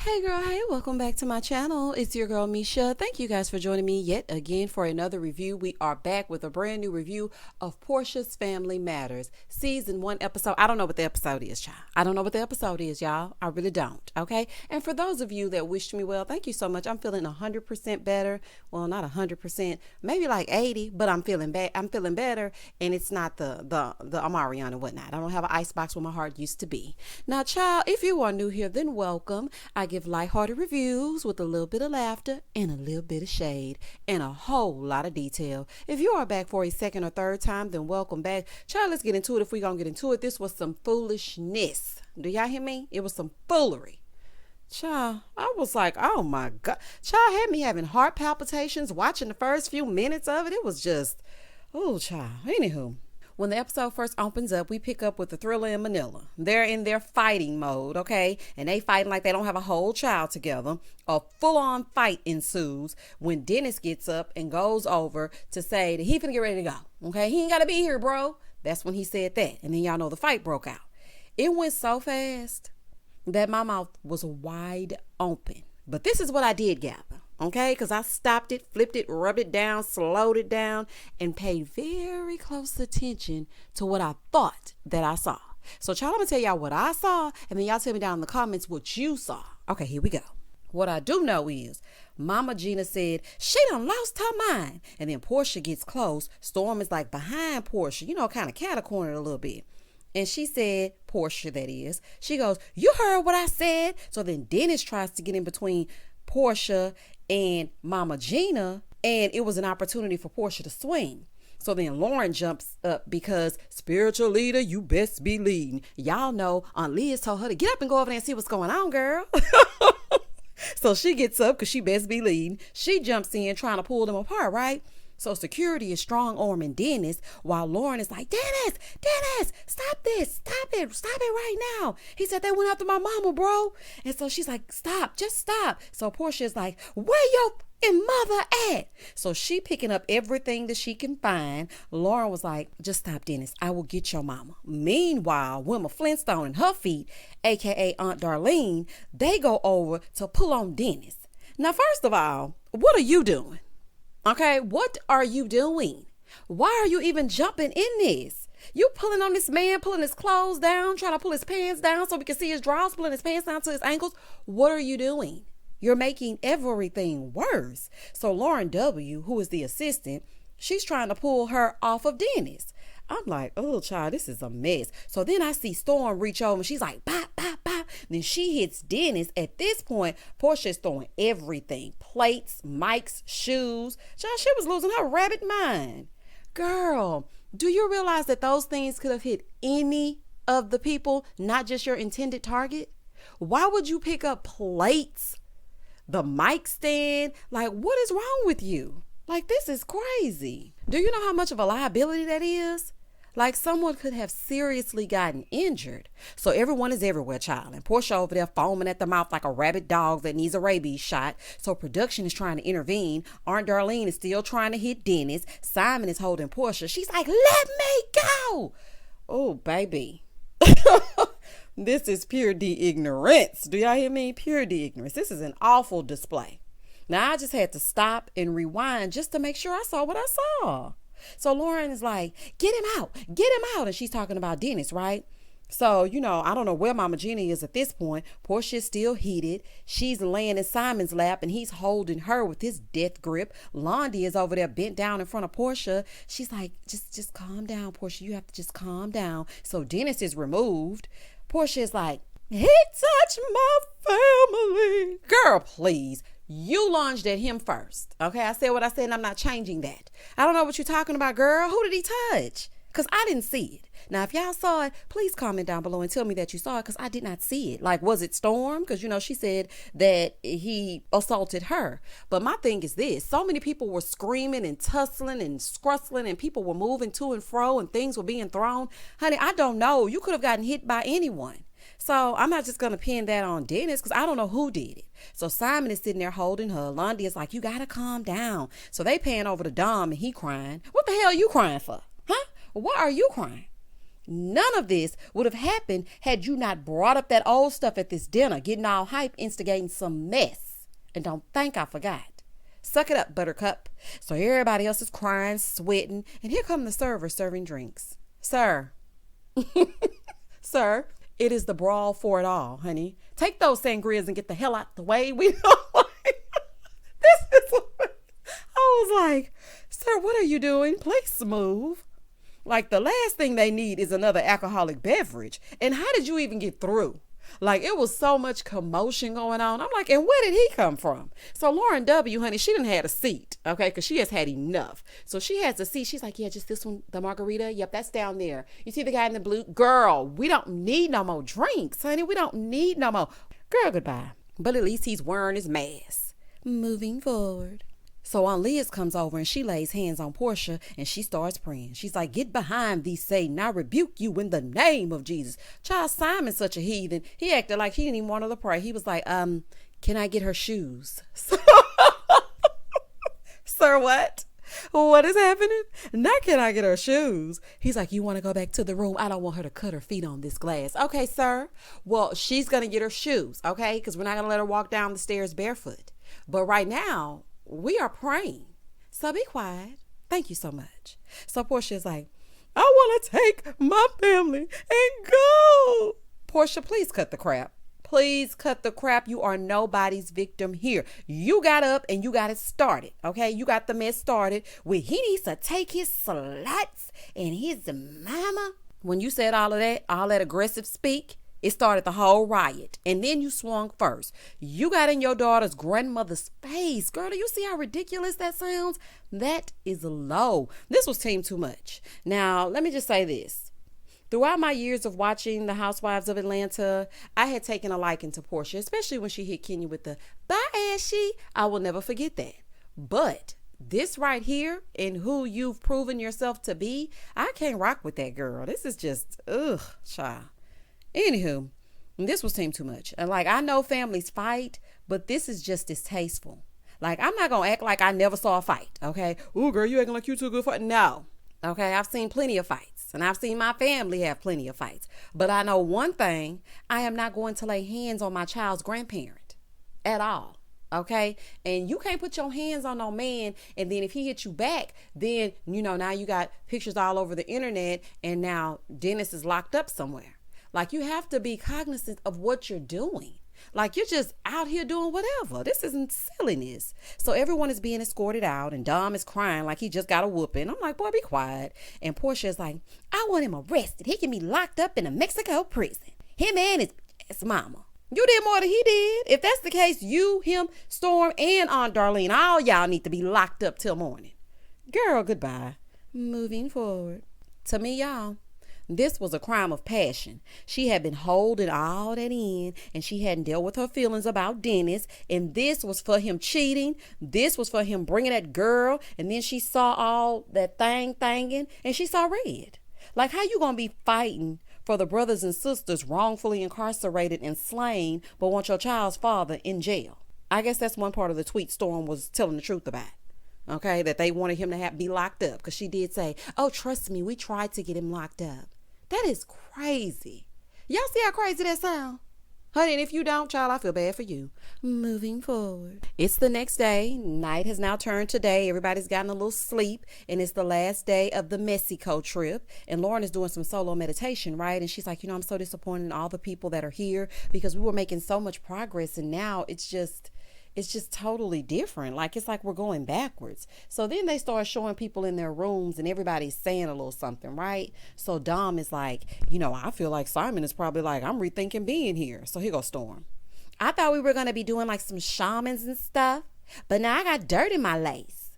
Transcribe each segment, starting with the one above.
Hey girl, hey, welcome back to my channel. It's your girl Misha. Thank you guys for joining me yet again for another review. We are back with a brand new review of Porsha's Family Matters, season 1 episode. I don't know what the episode is, y'all. I don't know what the episode is, y'all. I really don't, okay? And for those of you that wished me well, thank you so much. I'm feeling 100% better. Well, not 100%, maybe like 80, but I'm feeling better, and it's not the Amarion and whatnot. I don't have an icebox where my heart used to be. Now, child, if you are new here, then welcome. I give lighthearted reviews with a little bit of laughter and a little bit of shade and a whole lot of detail. If you are back for a second or third time, then welcome back. Child, let's get into it. If we're going to get into it, this was some foolishness. Do y'all hear me? It was some foolery. Child, I was like, oh my God. Child had me having heart palpitations watching the first few minutes of it. It was just, oh, child. Anywho. When the episode first opens up, we pick up with the thriller in Manila. They're in their fighting mode, okay? And they fighting like they don't have a whole child together. A full-on fight ensues when Dennis gets up and goes over to say that he finna get ready to go, okay? He ain't gotta be here, bro. That's when he said that. And then y'all know the fight broke out. It went so fast that my mouth was wide open. But this is what I did gather. Okay, because I stopped it, flipped it, rubbed it down, slowed it down, and paid very close attention to what I thought that I saw. So, child, I'm going to tell y'all what I saw, and then y'all tell me down in the comments what you saw. Okay, here we go. What I do know is Mama Gina said, she done lost her mind. And then Porsha gets close. Storm is like behind Porsha, you know, kind of cat-a-cornered a little bit. And she said, Porsha that is, she goes, you heard what I said? So then Dennis tries to get in between Porsha and Mama Gina, and it was an opportunity for Porsha to swing. So then Lauren jumps up because spiritual leader, you best be leading. Y'all know Aunt Liz told her to get up and go over there and see what's going on, girl. So she gets up because she best be leading. She jumps in trying to pull them apart, right? So security is strong-arming Dennis while Lauren is like, Dennis, stop this. Stop it right now. He said they went after my mama, bro. And so she's like, stop, just stop. So Porsha is like, where your mother at? So she picking up everything that she can find. Lauren was like, just stop, Dennis. I will get your mama. Meanwhile, Wilma Flintstone and her feet, a.k.a. Aunt Darlene, they go over to pull on Dennis. Now, first of all, what are you doing? Okay, what are you doing? Why are you even jumping in this? You pulling on this man, pulling his clothes down, trying to pull his pants down so we can see his drawers, pulling his pants down to his ankles. What are you doing? You're making everything worse. So Lauren W., who is the assistant, she's trying to pull her off of Dennis. I'm like, oh, child, this is a mess. So then I see Storm reach over and she's like, bop, bop, bop. Then she hits Dennis. At this point, Porsha's throwing everything. Plates, mics, shoes. Child, she was losing her rabbit mind. Girl, do you realize that those things could have hit any of the people, not just your intended target? Why would you pick up plates, the mic stand? Like, what is wrong with you? Like, this is crazy. Do you know how much of a liability that is? Like, someone could have seriously gotten injured. So everyone is everywhere, child. And Porsha over there foaming at the mouth like a rabid dog that needs a rabies shot. So production is trying to intervene. Aunt Darlene is still trying to hit Dennis. Simon is holding Porsha. She's like, let me go. Oh, baby. This is pure de-ignorance. Do y'all hear me? Pure de-ignorance. This is an awful display. Now, I just had to stop and rewind just to make sure I saw what I saw. So Lauren is like, get him out. And she's talking about Dennis, right? So, you know, I don't know where Mama Gina is at this point. Porsha is still heated. She's laying in Simon's lap and he's holding her with his death grip. Londi is over there bent down in front of Porsha. She's like, just calm down, Porsha. You have to just calm down. So Dennis is removed. Porsha is like, he touched my family. Girl, please. You lunged at him first. Okay, I said what I said and I'm not changing that. I don't know what you're talking about, girl. Who did he touch? Because I didn't see it. Now, if y'all saw it, please comment down below and tell me that you saw it because I did not see it. Like, was it Storm? Because, you know, she said that he assaulted her. But my thing is this. So many people were screaming and tussling and scrustling and people were moving to and fro and things were being thrown. Honey, I don't know. You could have gotten hit by anyone. So I'm not just going to pin that on Dennis because I don't know who did it. So Simon is sitting there holding her. Londi is like, you got to calm down. So they pan over to Dom and he crying. What the hell are you crying for? Huh? Why are you crying? None of this would have happened had you not brought up that old stuff at this dinner, getting all hype, instigating some mess. And don't think I forgot. Suck it up, Buttercup. So everybody else is crying, sweating, and here come the server serving drinks. Sir. Sir, it is the brawl for it all, honey. Take those sangrias and get the hell out the way. We don't like this is what I was like, sir, what are you doing? Play smooth. Like, the last thing they need is another alcoholic beverage. And how did you even get through? Like, it was so much commotion going on. I'm like, and where did he come from? So Lauren W., honey, she didn't have a seat, okay, because she has had enough. So she has a seat. She's like, yeah, just this one, the margarita. Yep, that's down there. You see the guy in the blue? Girl, we don't need no more drinks, honey. We don't need no more. Girl, goodbye. But at least he's wearing his mask. Moving forward. So Aunt Liz comes over and she lays hands on Porsha and she starts praying. She's like, get behind thee, Satan. I rebuke you in the name of Jesus. Child, Simon's such a heathen. He acted like he didn't even want her to pray. He was like, can I get her shoes? Sir, what? What is happening? Now can I get her shoes? He's like, you want to go back to the room? I don't want her to cut her feet on this glass. Okay, sir. Well, she's going to get her shoes, okay? Because we're not going to let her walk down the stairs barefoot. But right now, we are praying. So be quiet. Thank you so much. So Porsha is like, I want to take my family and go. Porsha, please cut the crap. Please cut the crap. You are nobody's victim here. You got up and you got it started. Okay. You got the mess started where he needs to take his sluts and his mama. When you said all that aggressive speak, it started the whole riot. And then you swung first. You got in your daughter's grandmother's face. Girl, do you see how ridiculous that sounds? That is low. This was Team Too Much. Now, let me just say this. Throughout my years of watching The Housewives of Atlanta, I had taken a liking to Porsha, especially when she hit Kenya with the, bye, Ashy. I will never forget that. But this right here and who you've proven yourself to be, I can't rock with that girl. This is just, child. Anywho, this was Team Too Much. And like, I know families fight, but this is just distasteful. Like, I'm not going to act like I never saw a fight, okay? Ooh, girl, you acting like you too good for it. No. Okay, I've seen plenty of fights. And I've seen my family have plenty of fights. But I know one thing. I am not going to lay hands on my child's grandparent at all. Okay, and you can't put your hands on no man, and then if he hits you back, then, now you got pictures all over the internet, and now Dennis is locked up somewhere. Like, you have to be cognizant of what you're doing. Like, you're just out here doing whatever. This isn't silliness. So everyone is being escorted out, and Dom is crying like he just got a whooping. I'm like, boy, be quiet. And Porsha is like, I want him arrested. He can be locked up in a Mexico prison. Him and his mama. You did more than he did. If that's the case, you, him, Storm, and Aunt Darlene, all y'all need to be locked up till morning. Girl, goodbye. Moving forward. To me, y'all, this was a crime of passion. She had been holding all that in, and she hadn't dealt with her feelings about Dennis. And this was for him cheating. This was for him bringing that girl. And then she saw all that thanging, and she saw red. Like, how you gonna be fighting for the brothers and sisters wrongfully incarcerated and slain, but want your child's father in jail? I guess that's one part of the tweet Storm was telling the truth about. Okay, that they wanted him to be locked up, because she did say, oh, trust me, we tried to get him locked up. That is crazy. Y'all see how crazy that sound? Honey, and if you don't, child, I feel bad for you. Moving forward. It's the next day. Night has now turned to day. Everybody's gotten a little sleep, and it's the last day of the Mexico trip. And Lauren is doing some solo meditation, right? And she's like, I'm so disappointed in all the people that are here, because we were making so much progress, and now it's just totally different. Like, it's like we're going backwards. So then they start showing people in their rooms, and everybody's saying a little something, right? So Dom is like, I feel like Simon is probably like, I'm rethinking being here. So here goes Storm. I thought we were going to be doing like some shamans and stuff, but now I got dirt in my lace.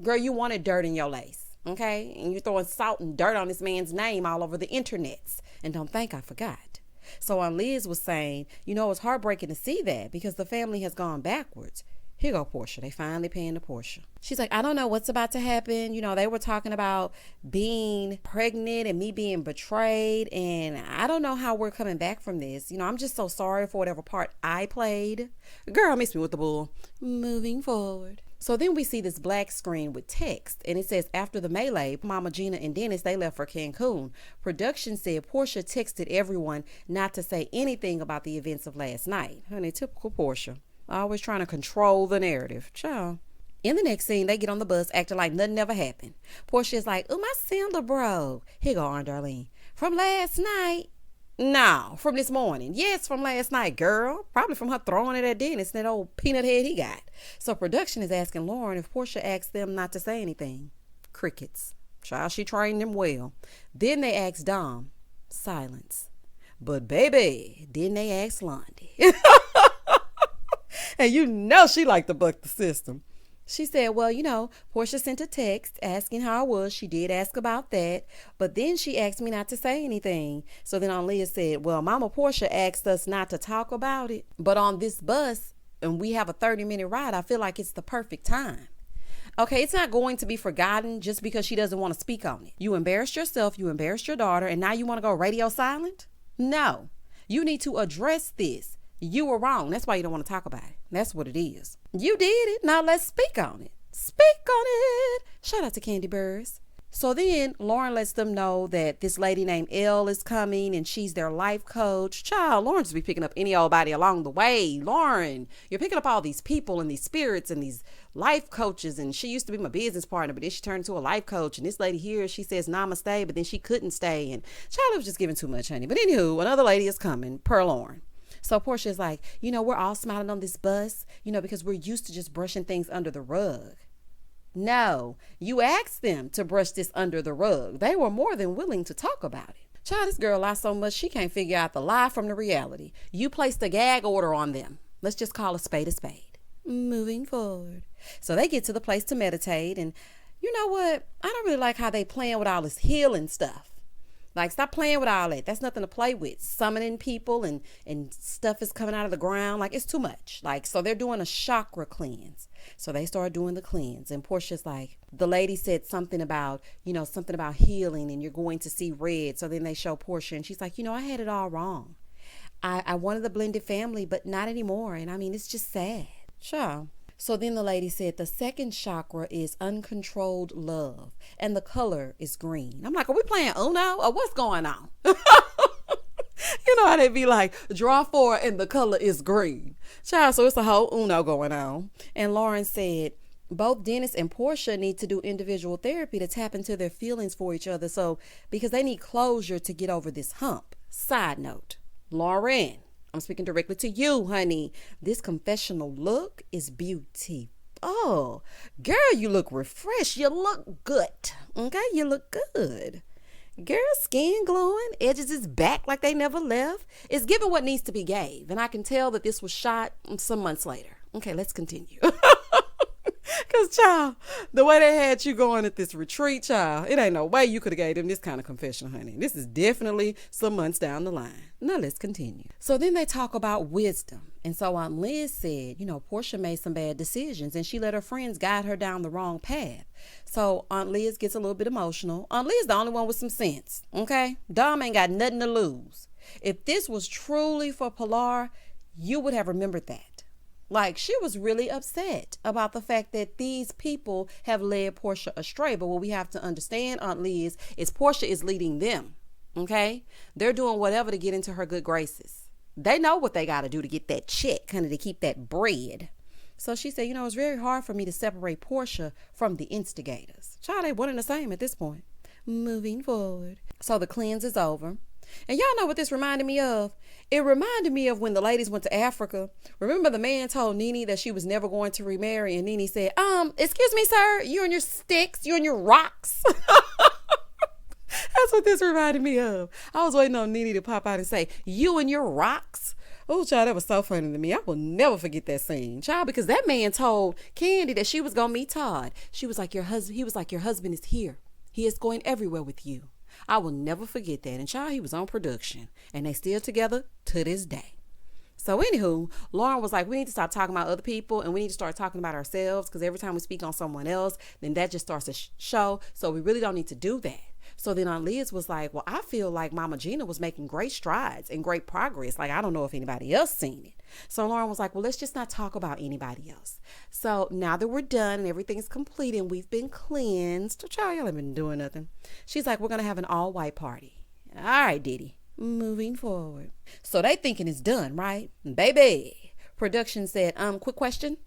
Girl, you wanted dirt in your lace, okay? And you're throwing salt and dirt on this man's name all over the internets. And don't think I forgot. So Aunt Liz was saying, it's heartbreaking to see that, because the family has gone backwards. Here go Porsha. They finally paying the Porsha. She's like, I don't know what's about to happen. They were talking about being pregnant and me being betrayed, and I don't know how we're coming back from this. I'm just so sorry for whatever part I played. Girl, miss me with the bull. Moving forward. So then we see this black screen with text, and it says, after the melee, Mama Gina and Dennis, they left for Cancun. Production said Porsha texted everyone not to say anything about the events of last night. Honey, typical Porsha. Always trying to control the narrative. Ciao. In the next scene, they get on the bus acting like nothing ever happened. Porsha is like, oh, my sandal broke. Here go Aunt Darlene. From last night? No, from this morning. Yes, from last night, girl. Probably from her throwing it at Dennis and that old peanut head he got. So production is asking Lauren if Porsha asked them not to say anything. Crickets. Child, she trained them well. Then they asked Dom. Silence. But baby, then they asked Londi. And you know she liked to buck the system. She said, well, Porsha sent a text asking how I was. She did ask about that. But then she asked me not to say anything. So then Aunt Liz said, well, Mama Porsha asked us not to talk about it. But on this bus, and we have a 30-minute ride, I feel like it's the perfect time. Okay, it's not going to be forgotten just because she doesn't want to speak on it. You embarrassed yourself, you embarrassed your daughter, and now you want to go radio silent? No. You need to address this. You were wrong. That's why you don't want to talk about it. That's what it is. You did it. Now let's speak on it. Speak on it. Shout out to Candy Burrs. So then Lauren lets them know that this lady named Elle is coming and she's their life coach. Child, Lauren just be picking up any old body along the way. Lauren, you're picking up all these people and these spirits and these life coaches. And she used to be my business partner, but then she turned into a life coach. And this lady here, she says namaste, but then she couldn't stay. And child, it was just giving too much, honey. But anywho, another lady is coming, per Lauren. So Porsha is like, we're all smiling on this bus, because we're used to just brushing things under the rug. No, you asked them to brush this under the rug. They were more than willing to talk about it. Child, this girl lies so much she can't figure out the lie from the reality. You placed a gag order on them. Let's just call a spade a spade. Moving forward. So they get to the place to meditate, and you know what? I don't really like how they playing with all this healing stuff. Like, stop playing with all that. That's nothing to play with. Summoning people and stuff is coming out of the ground. Like, it's too much. Like, so they're doing a chakra cleanse. So they start doing the cleanse. And Portia's like, the lady said something about, something about healing and you're going to see red. So then they show Porsha and she's like, I had it all wrong. I wanted the blended family, but not anymore. And I mean, it's just sad. Sure. So then the lady said the second chakra is uncontrolled love and the color is green. I'm like, are we playing Uno or what's going on? You know how they be like, draw 4 and the color is green. Child, so it's a whole Uno going on. And Lauren said both Dennis and Porsha need to do individual therapy to tap into their feelings for each other. So because they need closure to get over this hump. Side note, Lauren, I'm speaking directly to you, honey. This confessional look is beauty. Oh, girl, you look refreshed. You look good. Okay, you look good. Girl, skin glowing, edges is back like they never left. It's giving what needs to be gave. And I can tell that this was shot some months later. Okay, let's continue. Because, child, the way they had you going at this retreat, child, it ain't no way you could have gave them this kind of confession, honey. This is definitely some months down the line. Now, let's continue. So then they talk about wisdom. And so Aunt Liz said, Porsha made some bad decisions and she let her friends guide her down the wrong path. So Aunt Liz gets a little bit emotional. Aunt Liz the only one with some sense, okay? Dom ain't got nothing to lose. If this was truly for Pilar, you would have remembered that. Like, she was really upset about the fact that these people have led Porsha astray. But what we have to understand, Aunt Liz, is Porsha is leading them, okay? They're doing whatever to get into her good graces. They know what they got to do to get that check, kind of to keep that bread. So she said, it's very hard for me to separate Porsha from the instigators. Child, they one and the same at this point. Moving forward. So the cleanse is over. And y'all know what this reminded me of? It reminded me of when the ladies went to Africa. Remember the man told Nene that she was never going to remarry, and Nene said, excuse me, sir, you and your sticks, you and your rocks. That's what this reminded me of. I was waiting on Nene to pop out and say, you and your rocks. Oh, child, that was so funny to me. I will never forget that scene, child, because that man told Candy that she was going to meet Todd. She was like, your husband is here. He is going everywhere with you. I will never forget that. And child, he was on production and they still together to this day. So anywho, Lauren was like, we need to stop talking about other people and we need to start talking about ourselves, because every time we speak on someone else, then that just starts to show. So we really don't need to do that. So then Aunt Liz was like, well, I feel like Mama Gina was making great strides and great progress. Like, I don't know if anybody else seen it. So Lauren was like, well, let's just not talk about anybody else. So now that we're done and everything's complete and we've been cleansed, y'all haven't been doing nothing. She's like, we're going to have an all white party. All right, Diddy. Moving forward. So they thinking it's done, right? Baby. Production said, quick question.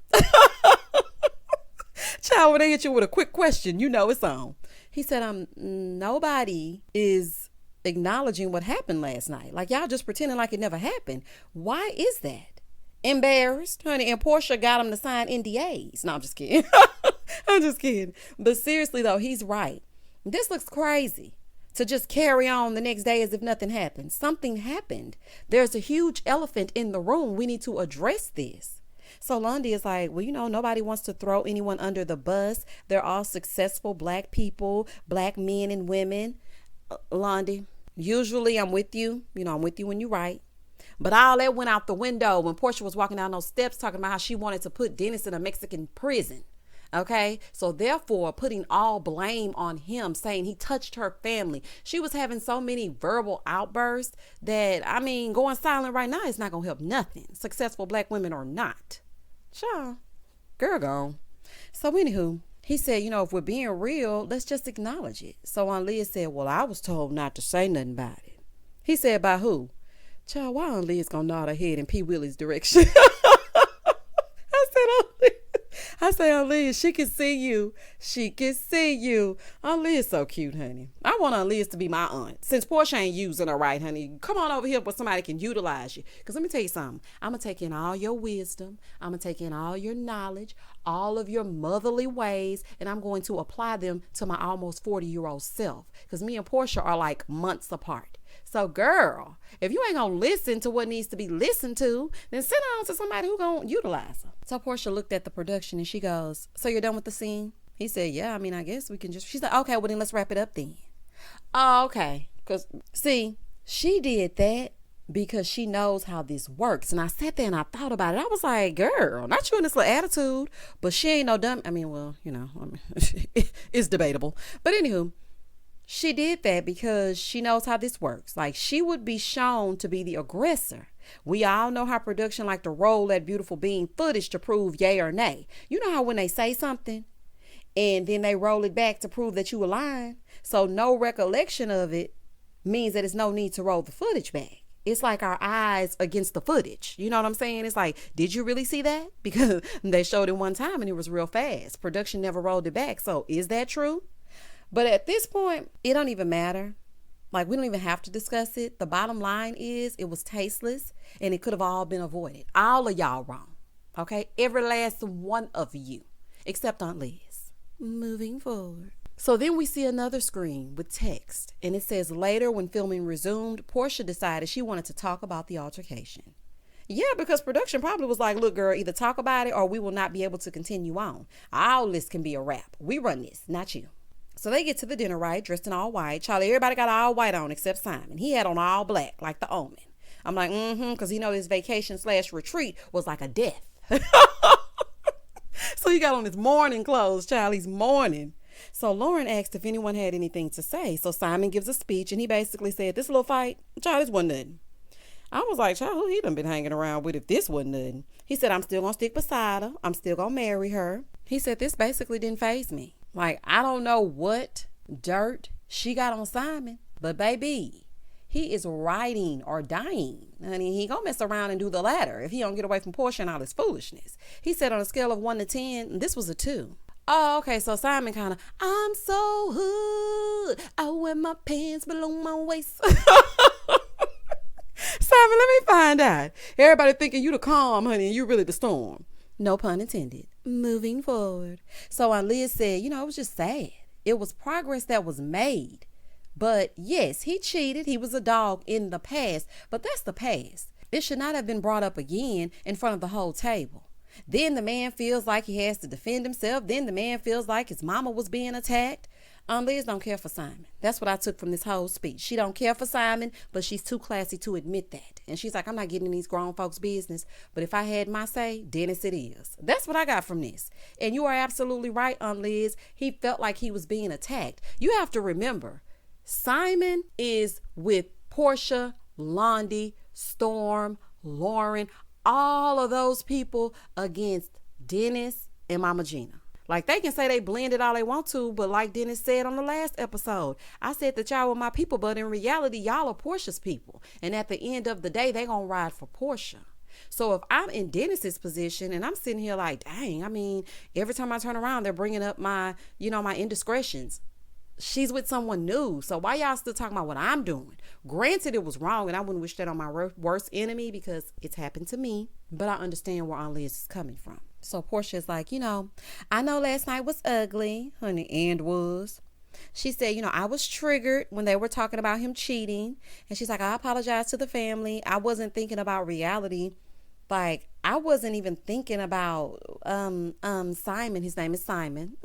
Child, when they hit you with a quick question, you know it's on. He said, nobody is acknowledging what happened last night. Like, y'all just pretending like it never happened. Why is that? Embarrassed, honey. And Porsha got him to sign NDAs. No, I'm just kidding. I'm just kidding. But seriously, though, he's right. This looks crazy. To just carry on the next day as if nothing happened. Something happened. There's a huge elephant in the room. We need to address this. So Lundy is like, well, you know, nobody wants to throw anyone under the bus. They're all successful Black people, Black men and women. Lundy, usually I'm with you. You know, I'm with you when you're right. But all that went out the window when Porsha was walking down those steps talking about how she wanted to put Dennis in a Mexican prison. Okay, so therefore putting all blame on him, saying he touched her family. She was having so many verbal outbursts that, I mean, going silent right now is not going to help nothing. Successful Black women or not. Sure. Girl gone. So anywho, he said, you know, if we're being real, let's just acknowledge it. So Aunt Liz said, well, I was told not to say nothing about it. He said, by who? Child, why Aunt Liz gonna nod her head in P. Willie's direction? I say, Aunt Liz, she can see you. She can see you. Aunt Liz so cute, honey. I want Aunt Liz to be my aunt. Since Porsha ain't using her right, honey, come on over here where somebody can utilize you. Because let me tell you something. I'm going to take in all your wisdom. I'm going to take in all your knowledge, all of your motherly ways, and I'm going to apply them to my almost 40-year-old self. Because me and Porsha are like months apart. So, girl, if you ain't going to listen to what needs to be listened to, then send on to somebody who going to utilize her. So Porsha looked at the production and she goes, so you're done with the scene? He said, yeah, I mean, I guess we can just, she's like, okay, well then let's wrap it up then. Oh, okay. Because, see, she did that because she knows how this works. And I sat there and I thought about it. I was like, girl, not you in this little attitude, but she ain't no dumb. I mean, well, you know, it's debatable. But anywho, she did that because she knows how this works. Like, she would be shown to be the aggressor. We all know how production like to roll that beautiful bean footage to prove yay or nay. You know how when they say something and then they roll it back to prove that you were lying. So no recollection of it means that it's no need to roll the footage back. It's like our eyes against the footage. You know what I'm saying? It's like, did you really see that? Because they showed it one time and it was real fast. Production never rolled it back. So is that true? But at this point, it don't even matter. Like, we don't even have to discuss it. The bottom line is it was tasteless and it could have all been avoided. All of y'all wrong. Okay? Every last one of you, except Aunt Liz. Moving forward. So then we see another screen with text, and it says, later when filming resumed, Porsha decided she wanted to talk about the altercation. Yeah, because production probably was like, look, girl, either talk about it or we will not be able to continue on. All this can be a wrap. We run this, not you. So they get to the dinner, right, dressed in all white. Charlie, everybody got all white on except Simon. He had on all black, like the Omen. I'm like, because he know his vacation/retreat was like a death. So he got on his mourning clothes, Charlie's mourning. So Lauren asked if anyone had anything to say. So Simon gives a speech, and he basically said, this little fight, Charlie, this wasn't nothing. I was like, child, who he done been hanging around with if this wasn't nothing? He said, I'm still going to stick beside her. I'm still going to marry her. He said, this basically didn't faze me. Like, I don't know what dirt she got on Simon, but baby, he is riding or dying. Honey, he gonna mess around and do the latter if he don't get away from Porsha and all his foolishness. He said on a scale of 1 to 10, this was a 2. Oh, okay, so Simon kind of, I'm so hood, I wear my pants below my waist. Simon, let me find out. Everybody thinking you the calm, honey, and you really the storm. No pun intended. Moving forward. So Aunt Liz said, you know, it was just sad. It was progress that was made. But yes, he cheated. He was a dog in the past. But that's the past. It should not have been brought up again in front of the whole table. Then the man feels like he has to defend himself. Then the man feels like his mama was being attacked. Aunt Liz don't care for Simon. That's what I took from this whole speech. She don't care for Simon, but she's too classy to admit that. And she's like, I'm not getting in these grown folks' business. But if I had my say, Dennis it is. That's what I got from this. And you are absolutely right, Aunt Liz. He felt like he was being attacked. You have to remember, Simon is with Porsha, Londi, Storm, Lauren, all of those people against Dennis and Mama Gina. Like, they can say they blended all they want to, but like Dennis said on the last episode, I said that y'all were my people, but in reality, y'all are Porsha's people. And at the end of the day, they gonna ride for Porsha. So if I'm in Dennis's position and I'm sitting here like, dang, I mean, every time I turn around, they're bringing up my indiscretions. She's with someone new. So why y'all still talking about what I'm doing? Granted, it was wrong, and I wouldn't wish that on my worst enemy because it's happened to me. But I understand where Aunt Liz is coming from. So Porsha is like, I know last night was ugly, honey, and was. She said, I was triggered when they were talking about him cheating. And she's like, I apologize to the family. I wasn't thinking about reality. Like, I wasn't even thinking about Simon. His name is Simon.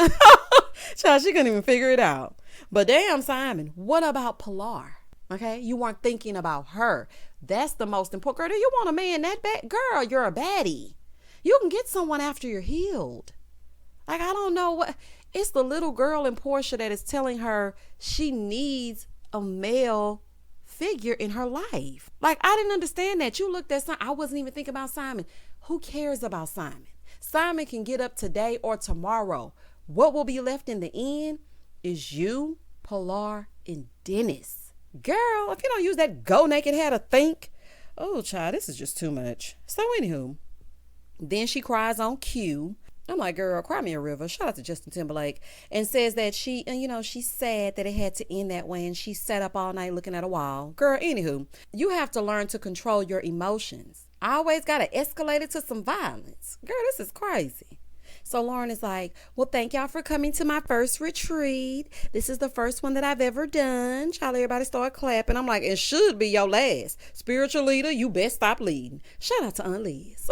Child, she couldn't even figure it out. But damn, Simon, what about Pilar? Okay, you weren't thinking about her. That's the most important. Girl, do you want a man that bad? Girl, you're a baddie. You can get someone after you're healed. Like, I don't know what. It's the little girl in Porsha that is telling her she needs a male figure in her life. Like, I didn't understand that. You looked at Simon. I wasn't even thinking about Simon. Who cares about Simon? Simon can get up today or tomorrow. What will be left in the end is you, Pilar, and Dennis. Girl, if you don't use that go naked hair to think, oh, child, this is just too much. So, anywho, then she cries on cue. I'm like, girl, cry me a river. Shout out to Justin Timberlake. And says that she's sad that it had to end that way. And she sat up all night looking at a wall. Girl, anywho, you have to learn to control your emotions. I always got to escalate it to some violence. Girl, this is crazy. So Lauren is like, well, thank y'all for coming to my first retreat. This is the first one that I've ever done. Child, everybody start clapping. I'm like, it should be your last. Spiritual leader, you best stop leading. Shout out to Aunt Liz.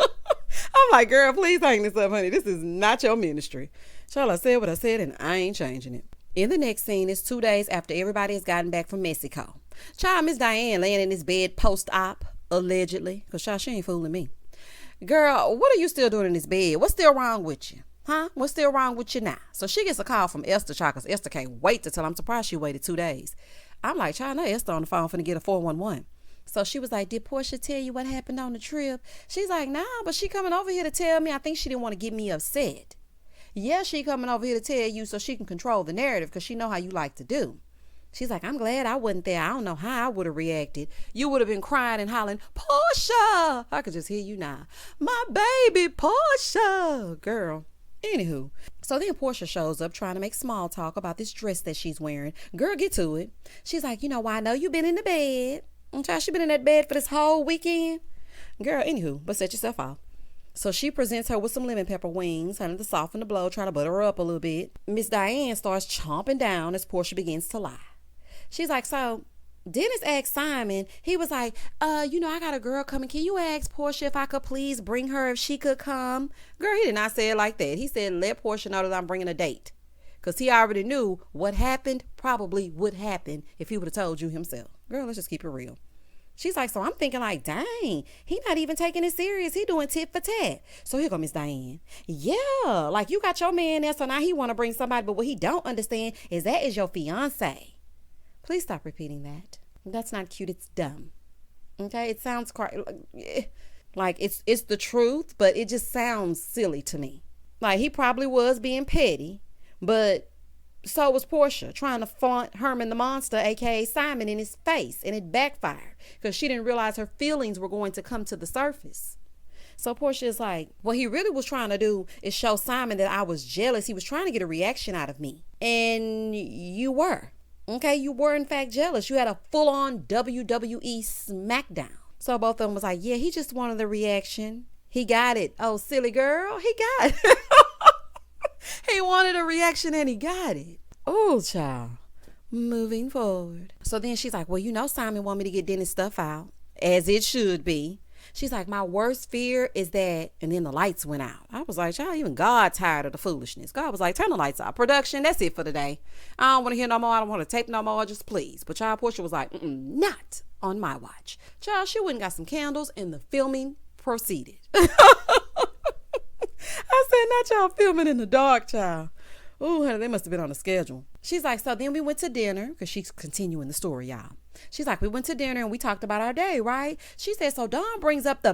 I'm like, girl, please hang this up, honey. This is not your ministry. Child, I said what I said, and I ain't changing it. In the next scene, it's 2 days after everybody has gotten back from Mexico. Child, Miss Diane laying in his bed post-op, allegedly. Because, child, she ain't fooling me. Girl, what are you still doing in this bed? What's still wrong with you? Huh? What's still wrong with you now? So she gets a call from Esther, child, because Esther can't wait to tell her. I'm surprised she waited 2 days. I'm like, child, now Esther on the phone finna get a 411. So she was like, did Porsha tell you what happened on the trip? She's like, nah, but she coming over here to tell me. I think she didn't want to get me upset. Yeah, she coming over here to tell you so she can control the narrative because she know how you like to do. She's like, I'm glad I wasn't there. I don't know how I would have reacted. You would have been crying and hollering, Porsha. I could just hear you now. My baby, Porsha. Girl. Anywho, so then Porsha shows up trying to make small talk about this dress that she's wearing. Girl, get to it. She's like, well, I know you've been in the bed. She been in that bed for this whole weekend. Girl, anywho, but set yourself off. So she presents her with some lemon pepper wings, honey, to soften the blow, trying to butter her up a little bit. Miss Diane starts chomping down as Porsha begins to lie. She's like, so Dennis asked Simon, he was like, I got a girl coming. Can you ask Porsha if I could please bring her if she could come? Girl, he did not say it like that. He said, let Porsha know that I'm bringing a date. Because he already knew what happened probably would happen if he would have told you himself. Girl, let's just keep it real. She's like, so I'm thinking like, dang, he not even taking it serious. He doing tit for tat. So here go Miss Diane. Yeah, like you got your man there, so now he want to bring somebody. But what he don't understand is that is your fiance. Please stop repeating that. That's not cute. It's dumb. Okay, it sounds like it's the truth, but it just sounds silly to me. Like he probably was being petty, but so was Porsha trying to flaunt Herman the Monster, aka Simon, in his face, and it backfired because she didn't realize her feelings were going to come to the surface. So Porsha is like, what he really was trying to do is show Simon that I was jealous. He was trying to get a reaction out of me, and you were. Okay, you were in fact jealous. You had a full-on WWE smackdown. So both of them was like, yeah, he just wanted the reaction. He got it. Oh, silly girl, he got it. He wanted a reaction and he got it. Oh, child. Moving forward. So then she's like, well, Simon want me to get Dennis stuff out, as it should be. She's like, my worst fear is that, and then the lights went out. I was like, child, even God tired of the foolishness. God was like, turn the lights off. Production, that's it for today. I don't want to hear no more. I don't want to tape no more. Just please. But child, Porsha was like, not on my watch. Child, she went and got some candles and the filming proceeded. I said, not y'all filming in the dark, child. Oh, honey, they must have been on the schedule. She's like, so then we went to dinner, because she's continuing the story, y'all. She's like, we went to dinner and we talked about our day, right? She said, so Don brings up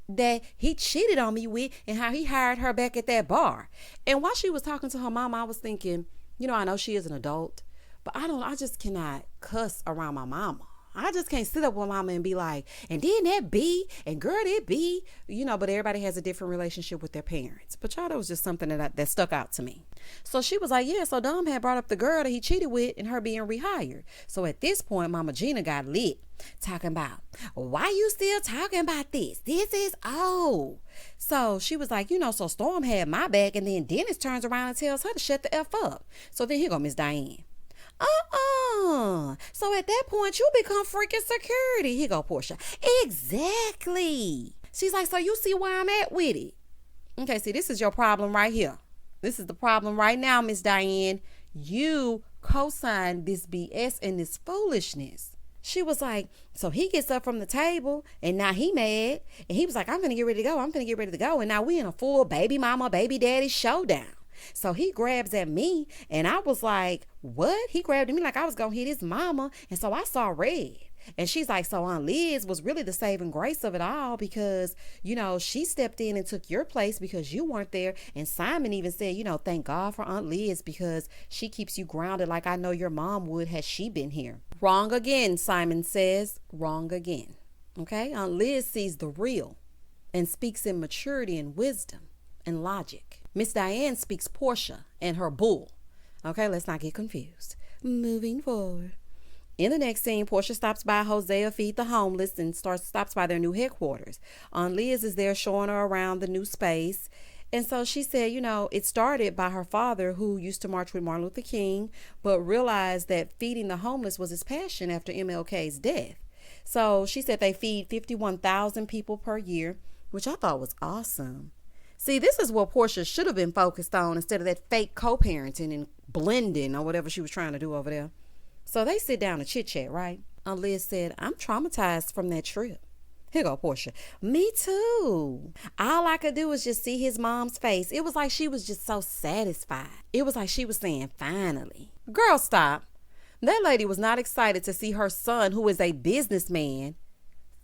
that he cheated on me with and how he hired her back at that bar. And while she was talking to her mom, I was thinking, I know she is an adult, but I just cannot cuss around my mama. I just can't sit up with mama and be like, and then that be, and girl, that be, but everybody has a different relationship with their parents. But y'all, that was just something that stuck out to me. So she was like, yeah, so Dom had brought up the girl that he cheated with and her being rehired. So at this point, Mama Gina got lit, talking about, why you still talking about this? This is old. So she was like, so Storm had my back, and then Dennis turns around and tells her to shut the F up. So then here go Miss Diane. So at that point, you become freaking security. Here go Porsha. Exactly. She's like, so you see where I'm at with it. Okay, see, this is your problem right here. This is the problem right now, Miss Diane. You co-signed this BS and this foolishness. She was like, so he gets up from the table and now he mad. And he was like, I'm going to get ready to go. I'm going to get ready to go. And now we in a full baby mama, baby daddy showdown. So he grabs at me and I was like, what? He grabbed at me like I was going to hit his mama. And so I saw red. And she's like, so Aunt Liz was really the saving grace of it all because, she stepped in and took your place because you weren't there. And Simon even said, thank God for Aunt Liz because she keeps you grounded like I know your mom would had she been here. Wrong again, Simon says. Wrong again. Okay? Aunt Liz sees the real and speaks in maturity and wisdom and logic. Miss Diane speaks Porsha and her bull. Okay, let's not get confused. Moving forward. In the next scene, Porsha stops by Hosea Feed the Homeless and stops by their new headquarters. Aunt Liz is there showing her around the new space. And so she said, it started by her father who used to march with Martin Luther King, but realized that feeding the homeless was his passion after MLK's death. So she said they feed 51,000 people per year, which I thought was awesome. See, this is what Porsha should have been focused on instead of that fake co-parenting and blending or whatever she was trying to do over there. So they sit down and chit-chat, right? Aunt Liz said, I'm traumatized from that trip. Here go Porsha. Me too. All I could do was just see his mom's face. It was like she was just so satisfied. It was like she was saying, finally. Girl, stop. That lady was not excited to see her son, who is a businessman,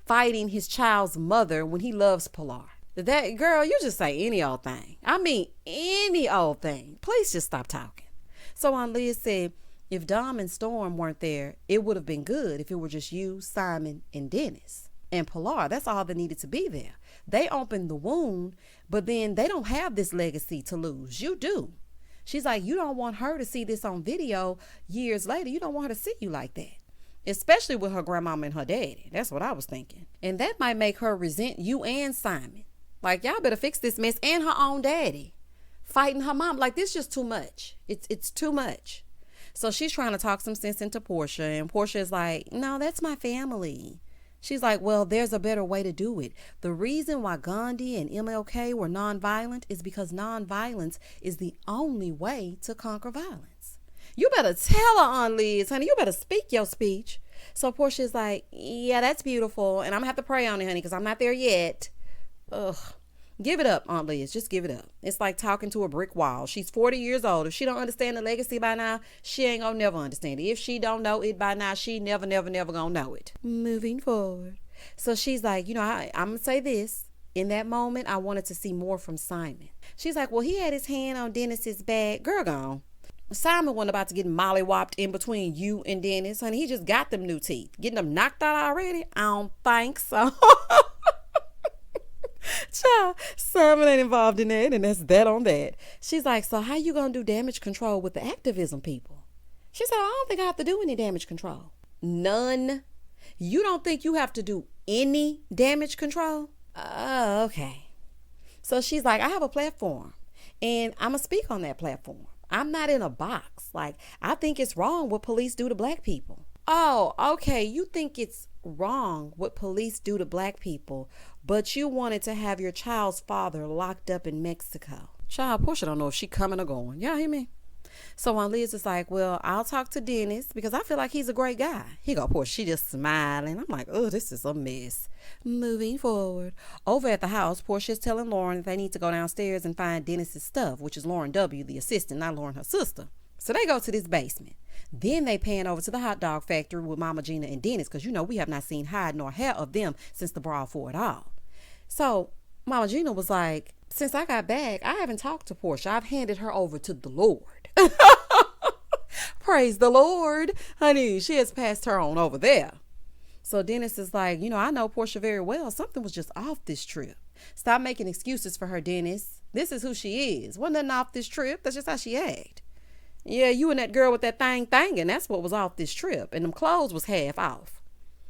fighting his child's mother when he loves Pilar. That girl, you just say any old thing. I mean, any old thing. Please just stop talking. So Aunt Liz said, if Dom and Storm weren't there, it would have been good if it were just you, Simon, and Dennis. And Pilar, that's all that needed to be there. They opened the wound, but then they don't have this legacy to lose. You do. She's like, you don't want her to see this on video years later. You don't want her to see you like that. Especially with her grandmama and her daddy. That's what I was thinking. And that might make her resent you and Simon. Like, y'all better fix this mess, and her own daddy fighting her mom. Like, this is just too much. It's too much. So she's trying to talk some sense into Porsha, and Porsha is like, no, that's my family. She's like, well, there's a better way to do it. The reason why Gandhi and MLK were nonviolent is because nonviolence is the only way to conquer violence. You better tell her, Aunt Liz, honey. You better speak your speech. So Porsha is like, yeah, that's beautiful, and I'm gonna have to pray on it, honey, because I'm not there yet. Ugh. Give it up, Aunt Liz. Just give it up. It's like talking to a brick wall. She's 40 years old. If she don't understand the legacy by now, she ain't gonna never understand it. If she don't know it by now, she never gonna know it. Moving forward. So she's like, I'm gonna say this. In that moment, I wanted to see more from Simon. She's like, well, he had his hand on Dennis's back. Girl, gone. Simon wasn't about to get mollywopped in between you and Dennis. Honey, he just got them new teeth. Getting them knocked out already? I don't think so. Child, Simon ain't involved in that, and that's that on that. She's like, so how you gonna do damage control with the activism people? She said, I don't think I have to do any damage control. None. You don't think you have to do any damage control? Okay. So she's like, I have a platform, and I'm gonna speak on that platform. I'm not in a box. Like, I think it's wrong what police do to black people. Oh, okay. You think it's wrong what police do to black people, but you wanted to have your child's father locked up in Mexico. Child, Porsha don't know if she coming or going. Y'all hear me? So Aunt Liz is like, well, I'll talk to Dennis because I feel like he's a great guy. He go, Porsha, she just smiling. I'm like, oh, this is a mess. Moving forward. Over at the house, Porsha is telling Lauren that they need to go downstairs and find Dennis's stuff, which is Lauren W., the assistant, not Lauren, her sister. So they go to this basement. Then they pan over to the hot dog factory with Mama Gina and Dennis because, we have not seen hide nor hair of them since the Brawl for it all. So Mama Gina was like, since I got back, I haven't talked to Porsha. I've handed her over to the Lord. Praise the Lord. Honey, she has passed her on over there. So Dennis is like, I know Porsha very well. Something was just off this trip. Stop making excuses for her, Dennis. This is who she is. Wasn't nothing off this trip. That's just how she act. Yeah, you and that girl with that thing, and that's what was off this trip. And them clothes was half off.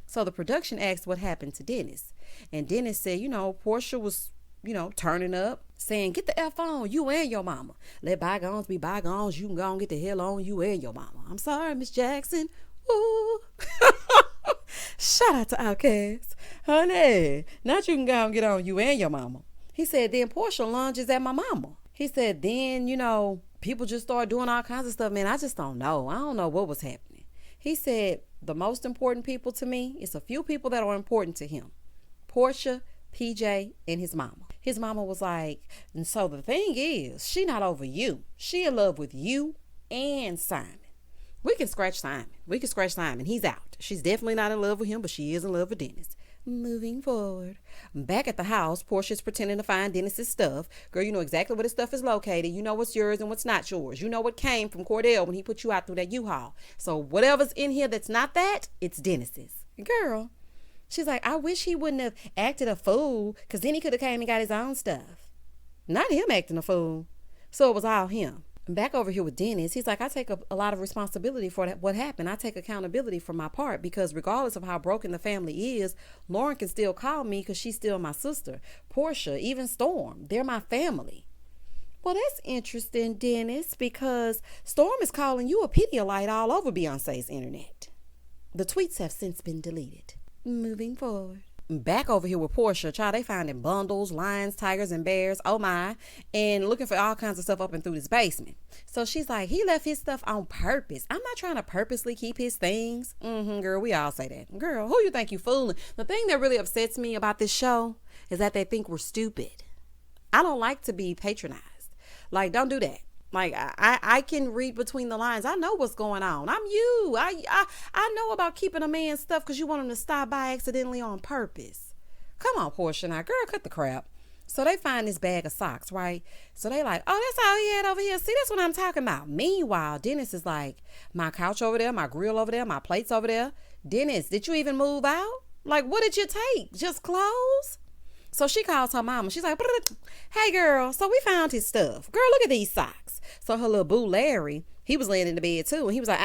So the production asked what happened to Dennis. And Dennis said, Porsha was, turning up, saying, get the F on, you and your mama. Let bygones be bygones. You can go and get the hell on you and your mama. I'm sorry, Miss Jackson. Ooh. Shout out to Outkast. Honey, not you can go and get on you and your mama. He said, then Porsha lunges at my mama. He said, then, people just start doing all kinds of stuff. Man, I just don't know. I don't know what was happening. He said, the most important people to me, it's a few people that are important to him. Porsha, PJ, and his mama. His mama was like, and so the thing is, she not over you. She in love with you and Simon. We can scratch Simon. He's out. She's definitely not in love with him, but she is in love with Dennis. Moving forward. Back at the house, Portia's pretending to find Dennis's stuff. Girl, you know exactly where his stuff is located. You know what's yours and what's not yours. You know what came from Cordell when he put you out through that U-Haul. So whatever's in here that's not that, it's Dennis's. Girl, she's like, I wish he wouldn't have acted a fool, because then he could have came and got his own stuff. Not him acting a fool. So it was all him. Back over here with Dennis, he's like, I take a lot of responsibility for what happened. I take accountability for my part, because regardless of how broken the family is, Lauren can still call me because she's still my sister. Porsha, even Storm, they're my family. Well, that's interesting, Dennis, because Storm is calling you a Pedialyte all over Beyonce's internet. The tweets have since been deleted. Moving forward. Back over here with Porsha, child, they finding bundles, lions, tigers, and bears, oh my, and looking for all kinds of stuff up and through this basement. So she's like, he left his stuff on purpose. I'm not trying to purposely keep his things. Girl, we all say that. Girl, who you think you fooling? The thing that really upsets me about this show is that they think we're stupid. I don't like to be patronized. Like, don't do that. Like, I can read between the lines. I know what's going on. I'm you. I know about keeping a man's stuff because you want him to stop by accidentally on purpose. Come on, Porsha, now, girl, cut the crap. So they find this bag of socks, right? So they like, oh, that's all he had over here. See, that's what I'm talking about. Meanwhile, Dennis is like, my couch over there, my grill over there, my plates over there. Dennis, did you even move out? Like, what did you take? Just clothes? So she calls her mama. She's like, hey, girl, so we found his stuff. Girl, look at these socks. So her little boo, Larry, he was laying in the bed, too. And he was like,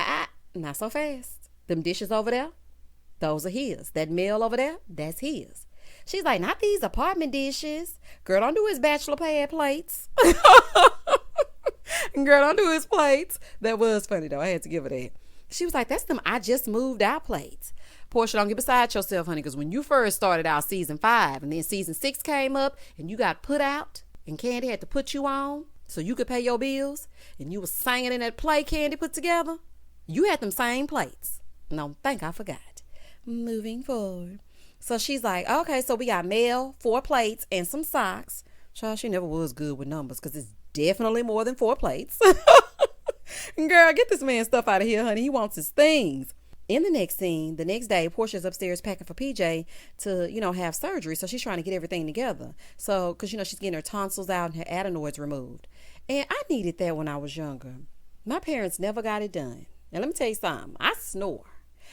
not so fast. Them dishes over there, those are his. That meal over there, that's his. She's like, not these apartment dishes. Girl, don't do his bachelor pad plates. Girl, don't do his plates. That was funny, though. I had to give her that. She was like, that's them I just moved out plates. Porsha, don't get beside yourself, honey, because when you first started out season 5 and then season 6 came up and you got put out and Candy had to put you on so you could pay your bills and you was singing in that play Candy put together, you had them same plates. No, think I forgot. Moving forward. So she's like, okay, so we got mail, 4 plates, and some socks. Child, she never was good with numbers because it's definitely more than 4 plates. Girl, get this man stuff out of here, honey. He wants his things. In the next scene, the next day, Portia's upstairs packing for PJ to, have surgery. So she's trying to get everything together. So, because, she's getting her tonsils out and her adenoids removed. And I needed that when I was younger. My parents never got it done. And let me tell you something. I snore.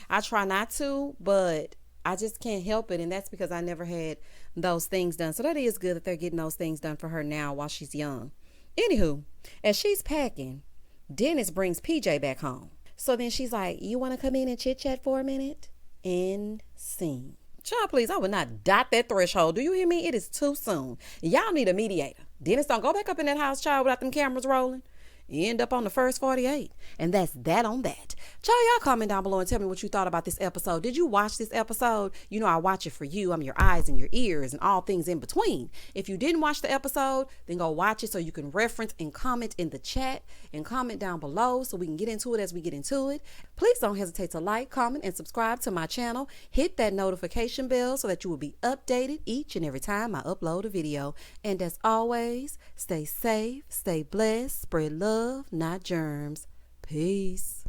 I try not to, but I just can't help it. And that's because I never had those things done. So that is good that they're getting those things done for her now while she's young. Anywho, as she's packing, Dennis brings PJ back home. So then she's like, you want to come in and chit chat for a minute? End scene. Child, please, I would not dot that threshold. Do you hear me? It is too soon. Y'all need a mediator. Dennis, don't go back up in that house, child, without them cameras rolling. end up on the first 48. And that's that on that. Y'all comment down below and tell me what you thought about this episode. Did you watch this episode? You know I watch it for you. I'm your eyes and your ears and all things in between. If you didn't watch the episode, then go watch it so you can reference and comment in the chat and comment down below so we can get into it as we get into it. Please don't hesitate to like, comment, and subscribe to my channel. Hit that notification bell so that you will be updated each and every time I upload a video. And as always, stay safe, stay blessed, spread love, not germs. Peace.